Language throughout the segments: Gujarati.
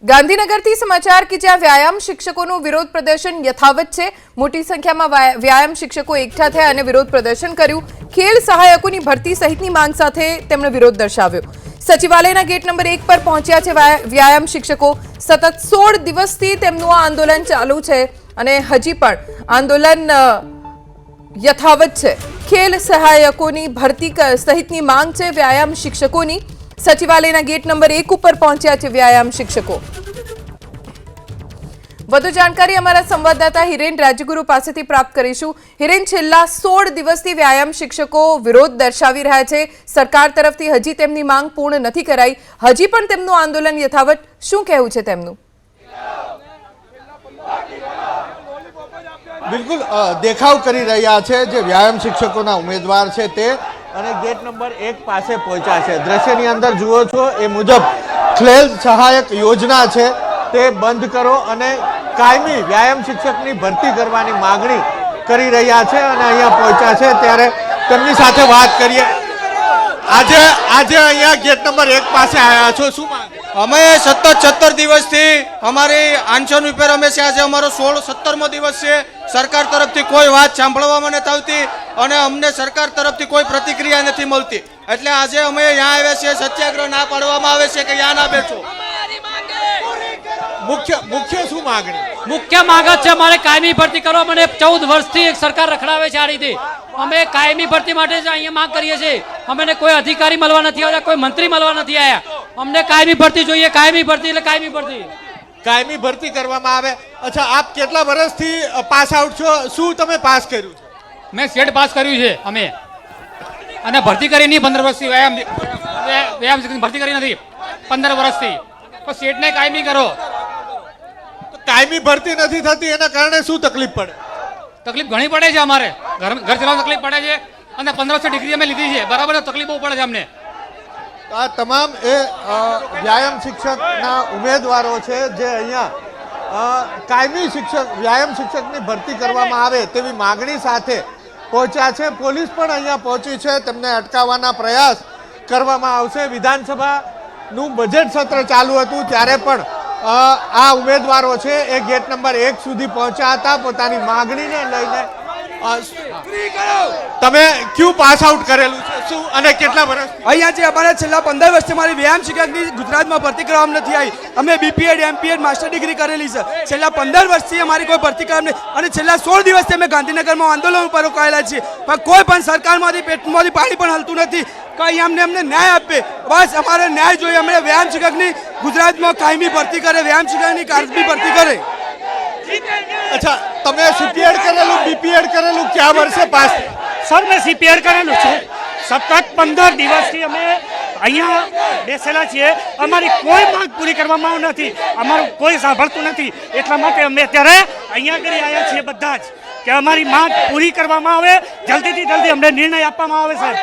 ગાંધીનગરથી સમાચાર કે જ્યાં વ્યાયામ શિક્ષકોનું વિરોધ પ્રદર્શન યથાવત છે। મોટી સંખ્યામાં વ્યાયામ શિક્ષકો એકઠા થયા અને વિરોધ પ્રદર્શન કર્યું। ખેલ સહાયકોની ભરતી સહિતની માંગ સાથે તેમણે વિરોધ દર્શાવ્યો। સચિવાલયના ગેટ નંબર 1 પર પહોંચ્યા છે વ્યાયામ શિક્ષકો। સતત 16 દિવસથી તેમનું આ આંદોલન ચાલુ છે અને હજી પણ આંદોલન યથાવત છે। ખેલ સહાયકોની ભરતી સહિતની માંગ છે વ્યાયામ શિક્ષકોની। સચિવાલયના ગેટ નંબર 1 ઉપર પહોંચ્યા છે વ્યાયામ શિક્ષકો। વધુ જાણકારી અમારા સંવાદદાતા હિરેન રાજગુરુ પાસેથી પ્રાપ્ત કરીશું। હિરેન, છેલ્લા 16 દિવસથી વ્યાયામ શિક્ષકો વિરોધ દર્શાવી રહ્યા છે। સરકાર તરફથી હજી તેમની માંગ પૂર્ણ નથી કરાઈ, હજી પણ તેમનું આંદોલન યથાવત। શું કહેવું છે તેમનું? બિલકુલ દેખાવ કરી રહ્યા છે જે વ્યાયામ શિક્ષકોના ઉમેદવાર છે તે અને ગેટ નંબર 1 પાસે પહોંચ્યા છે। દ્રશ્યની અંદર જુઓ છો એ મુજબ ખેલ સહાયક યોજના છે તે બંધ કરો અને કાયમી વ્યાયામ શિક્ષકની ભરતી કરવાની માંગણી કરી રહ્યા છે અને અહીંયા પહોંચ્યા છે। ત્યારે તેમની સાથે વાત કરીએ। આજે અહીંયા ગેટ નંબર 1 પાસે આવ્યા છો, શું માંગ? અમે સતત 17 દિવસથી અમારી આંદોલન ઉપર અમે છે। આજે અમારો 17મો દિવસ છે। સરકાર તરફથી કોઈ વાત સાંભળવામાં નથી આવતી અને અમને સરકાર તરફથી કોઈ પ્રતિક્રિયા નથી મળતી, એટલે આજે અમે અહીંયા આવ્યા છીએ। સત્યાગ્રહ ના પાડવામાં આવે છે કે અહીંયા ના બેઠો। મુખ્ય શું માંગણી? મુખ્ય માંગ જ છે અમારે કાયમી ભરતી કરવા। મને 14 વર્ષથી એક સરકાર રખડાવે છે આ રીતે। અમે કાયમી ભરતી માટે જ અહીંયા માંગ કરીએ છીએ। અમને કોઈ અધિકારી મળવા નથી આવ્યા, કોઈ મંત્રી મળવા નથી આવ્યા। અમને કાયમી ભરતી જોઈએ। કાયમી ભરતી એટલે કાયમી ભરતી, કાયમી ભરતી કરવામાં આવે। અચ્છા, આપ કેટલા વર્ષથી પાસ આઉટ છો? શું તમે પાસ કર્યું છે? મેં સેટ પાસ કર્યું છે અમે, અને ભરતી કરી નહીં 15 વર્ષથી। વ્યાયામ શિક્ષકની ભરતી કરી નથી 15 વર્ષથી। તો સેટને કાયમી કરો। કાયમી ભરતી નથી થતી એના કારણે શું તકલીફ પડે? તકલીફ ઘણી પડે છે અમારે। ઘર ચલાવવા તકલીફ પડે છે અને 1500 ડિગ્રી અમે લીધી છે, બરાબર તકલીફ બહુ પડે છે અમને। આ તમામ એ વ્યાયામ શિક્ષકના ઉમેદવારો છે જે અહીંયા કાયમી વ્યાયામ શિક્ષકની ભરતી કરવામાં આવે તેવી માંગણી સાથે પહોંચ્યા છે। પોલીસ પણ અહીંયા પહોંચી છે, તેમને અટકાવવાના પ્રયાસ કરવામાં આવશે। વિધાનસભાનું બજેટ સત્ર ચાલુ હતું ત્યારે પણ આ ઉમેદવારો છે એ ગેટ નંબર 1 સુધી પહોંચ્યા હતા પોતાની માંગણીને લઈને। તમે ક્યુ પાસ આઉટ કરેલું છે શું અને કેટલા વર્ષ? અહીંયા જે અમારે છેલ્લા 15 વર્ષથી મારી વ્યાયામ શિક્ષકની ગુજરાતમાં ભરતી કરવામાં નથી આવી। અમે બીપીએડ એમપીએડ માસ્ટર ડિગ્રી કરેલી છે। છેલ્લા 15 વર્ષથી અમારી કોઈ ભરતી કરવામાં નહીં અને છેલ્લા 16 દિવસથી અમે ગાંધીનગરમાં આંદોલન ઉપર રોકાયેલા છીએ, પણ કોઈ પણ સરકારમાંથી પેટમાંથી પાણી પણ હલતું નથી કે અહીંયા અમને ન્યાય આપે। બસ અમારે ન્યાય જોઈએ। અમે વ્યાયામ શિક્ષકની ગુજરાતમાં કાયમી ભરતી કરે, વ્યાયામ શિક્ષકની કાયમી ભરતી કરે। अच्छा, તમે સીપીએડ કરેલું બીપીએડ કરેલું ક્યાં વર્ષે પાસ? સર મેં સીપીએડ કરેલું છે। સતત 15 દિવસથી અમે અહીંયા બેસેલા છીએ। અમારી કોઈ માંગ પૂરી કરવામાં નથી, અમારું કોઈ સાંભળતું નથી। એટલા માટે અમે અત્યારે અહીંયા કરી આવ્યા છીએ બધા જ કે અમારી માંગ પૂરી કરવામાં આવે, જલ્દીથી જલ્દી અમને નિર્ણય આપવામાં આવે। સાહેબ,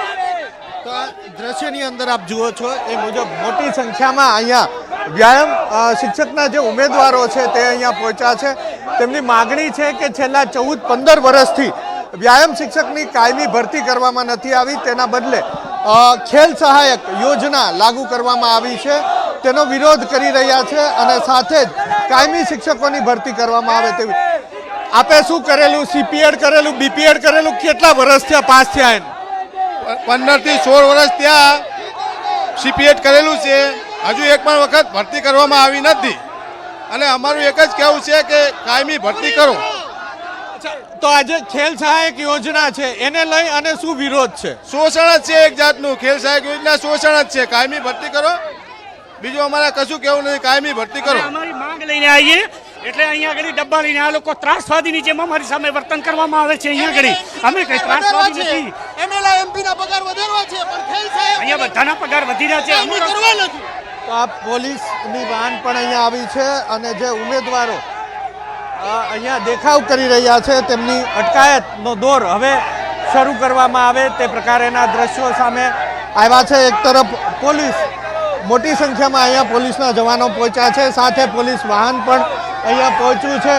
તો આ દ્રશ્યની અંદર આપ જુઓ છો એ મુજબ મોટી સંખ્યામાં અહીંયા વ્યાયામ શિક્ષકના જે ઉમેદવારો છે તે અહીંયા પહોંચ્યા છે। તેમની માગણી છે કે છેલ્લા 14-15 વર્ષથી વ્યાયામ શિક્ષકની કાયમી ભરતી કરવામાં નથી આવી, તેના બદલે ખેલ સહાયક યોજના લાગુ કરવામાં આવી છે, તેનો વિરોધ કરી રહ્યા છે અને સાથે જ કાયમી શિક્ષકોની ભરતી કરવામાં આવે તેવી। આપે શું કરેલું? સીપીએડ કરેલું, બીપીએડ કરેલું? કેટલા વર્ષ થયા પાસ થયા? 15 થી 16 વર્ષ ત્યાં સીપીએડ કરેલું છે। હજુ એક પણ વખત ભરતી કરવામાં આવી નથી અને અમારું એક જ કહેવું છે કે કાયમી ભરતી કરો। તો આજે ખેલ સહાયક યોજના છે એને લઈ અને શું વિરોધ છે? શોષણ જ છે એક જાતનું। ખેલ સહાયક યોજના શોષણ જ છે। કાયમી ભરતી કરો, બીજું અમારે કશું કહેવું નથી। કાયમી ભરતી કરો। અમારી માંગ લઈને આવીએ એટલે અહીંયા આગળ ડબ્બા લઈને આ લોકો ત્રાસવાદીની જેમ અમારી સામે વર્તન કરવામાં આવે છે। અહીંયા આગળ અમે કઈ ત્રાસવાદી નથી। એમએલએ એમપીના પગાર વધારવા છે પણ ખેલ સહાયક અહીંયા બધાના પગાર વધી રહ્યા છે, અમે કરવા નથી। તો આ પોલીસની વાહન પણ અહીંયા આવી છે અને જે ઉમેદવારો અહીંયા દેખાવ કરી રહ્યા છે તેમની અટકાયતનો દોર હવે શરૂ કરવામાં આવે તે પ્રકારેના દ્રશ્યો સામે આવ્યા છે। એક તરફ પોલીસ, મોટી સંખ્યામાં અહીંયા પોલીસના જવાનો પહોંચ્યા છે, સાથે પોલીસ વાહન પણ અહીંયા પહોંચ્યું છે।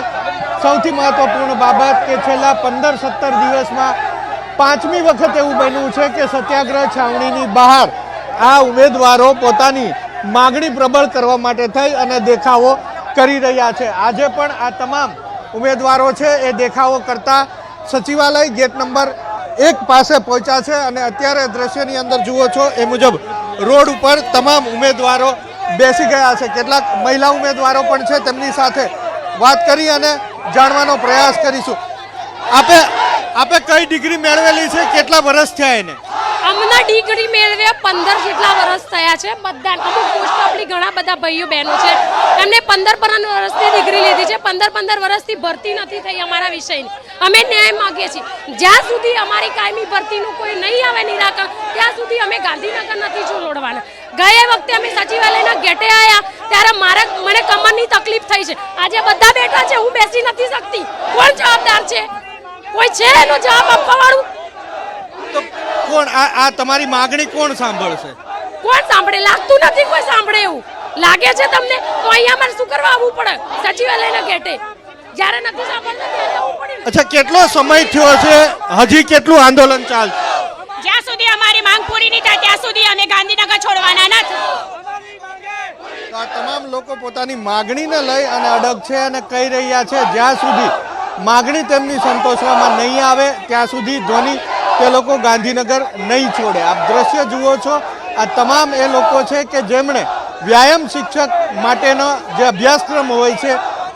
સૌથી મહત્વપૂર્ણ બાબત કે છેલ્લા 15-17 દિવસમાં 5મી વખત એવું બન્યું છે કે સત્યાગ્રહ છાવણીની બહાર આ ઉમેદવારો પોતાની માગણી પ્રબળ કરવા માટે થઈ અને દેખાવો કરી રહ્યા છે. આજે પણ આ તમામ ઉમેદવારો છે એ દેખાવો કરતા સચિવાલય ગેટ નંબર 1 પાસે પહોંચ્યા છે અને અત્યારે દ્રશ્યની અંદર જુઓ છો એ મુજબ રોડ ઉપર તમામ ઉમેદવારો બેસી ગયા છે. કેટલાક મહિલા ઉમેદવારો પણ છે, તેમની સાથે વાત કરી અને જાણવાનો પ્રયાસ કરીશું. આપે કઈ ડિગ્રી મેળવેલી છે? કેટલા વર્ષ થયા એને? અમને ડિગ્રી મેળવ્યા 15 જેટલા વર્ષ થયા છે. બધા અમુક મોસ્ટ ઓફલી ઘણા બધા ભાઈઓ બહેનો છે એમને 15 વર્ષથી ડિગ્રી લીધી છે. 15 વર્ષથી ભરતી નથી થઈ અમારા વિષયની. અમે ન્યાય માંગીએ છીએ. જ્યાં સુધી અમારી કાયમી ભરતીનું કોઈ નહીં આવે નિરાકરણ, ત્યાં સુધી અમે ગાંધીનગર નથી છોડવાના. ગયા વખતે અમે સચિવાલયના ગેટે આવ્યા ત્યારે મને કમરની તકલીફ થઈ છે. આજે બધા બેઠા છે, હું બેસી નથી શકતી. કોણ જવાબદાર છે? કોઈ છે એનો જવાબ આપવા વાળું? તો કોણ આ તમારી માગણી કોણ સાંભળશે? કોણ સાંભળે? લાગતું નથી કોઈ સાંભળે એવું. લાગે છે તમને? તો અહીંયા મારે શું કરવા આવવું પડે સચિવાલયના ગેટે? જ્યારે નથી સાંભળતા ત્યારે આવવું પડે. અચ્છા, કેટલો સમય થયો છે? હજી કેટલું આંદોલન ચાલશે? જ્યાં સુધી અમારી માંગ પૂરી નહીં થાય ત્યાં સુધી અમે ગાંધીનગર છોડવાના નથી. તો આ તમામ લોકો પોતાની માગણીને લઈ અને અડગ છે અને કહી રહ્યા છે જ્યાં સુધી માગણી તેમની સંતોષવામાં નહીં આવે ત્યાં સુધી ધ્વનિ તે લોકો ગાંધીનગર નહીં છોડે. આપ દ્રશ્ય જુઓ છો, આ તમામ એ લોકો છે કે જેમણે વ્યાયામ શિક્ષક માટેનો જે અભ્યાસક્રમ હોય છે,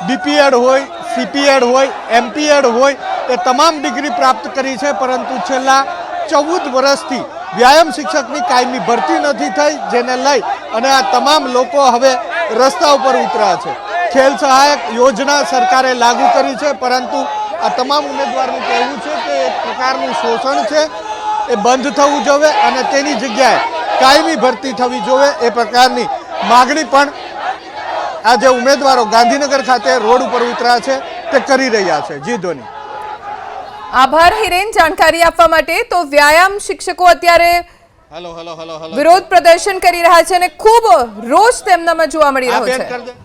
બીપીએડ હોય, સીપીએડ હોય, એમપીએડ હોય, એ તમામ ડિગ્રી પ્રાપ્ત કરી છે, પરંતુ છેલ્લા 14 વર્ષથી વ્યાયામ શિક્ષકની કાયમી ભરતી નથી થઈ, જેને લઈ અને આ તમામ લોકો હવે રસ્તા ઉપર ઉતર્યા છે. ખેલ સહાયક યોજના સરકારે લાગુ કરી છે, પરંતુ આ તમામ ઉમેદવારનું કહેવું છે કે એક પ્રકારનું શોષણ છે, એ બંધ થવું જોઈએ અને તેની જગ્યાએ કાયમી ભરતી થવી જોઈએ. એ પ્રકારની માગણી પણ આ જે ઉમેદવારો ગાંધીનગર ખાતે રોડ ઉપર ઉતર્યા છે તે કરી રહ્યા છે. જી ધોની. આભાર હિરેન જાણકારી આપવા માટે. તો વ્યાયામ શિક્ષકો અત્યારે હલો વિરોધ પ્રદર્શન કરી રહ્યા છે અને ખૂબ રોષ તેમનામાં જોવા મળી રહ્યો બેન છે. કરી દે.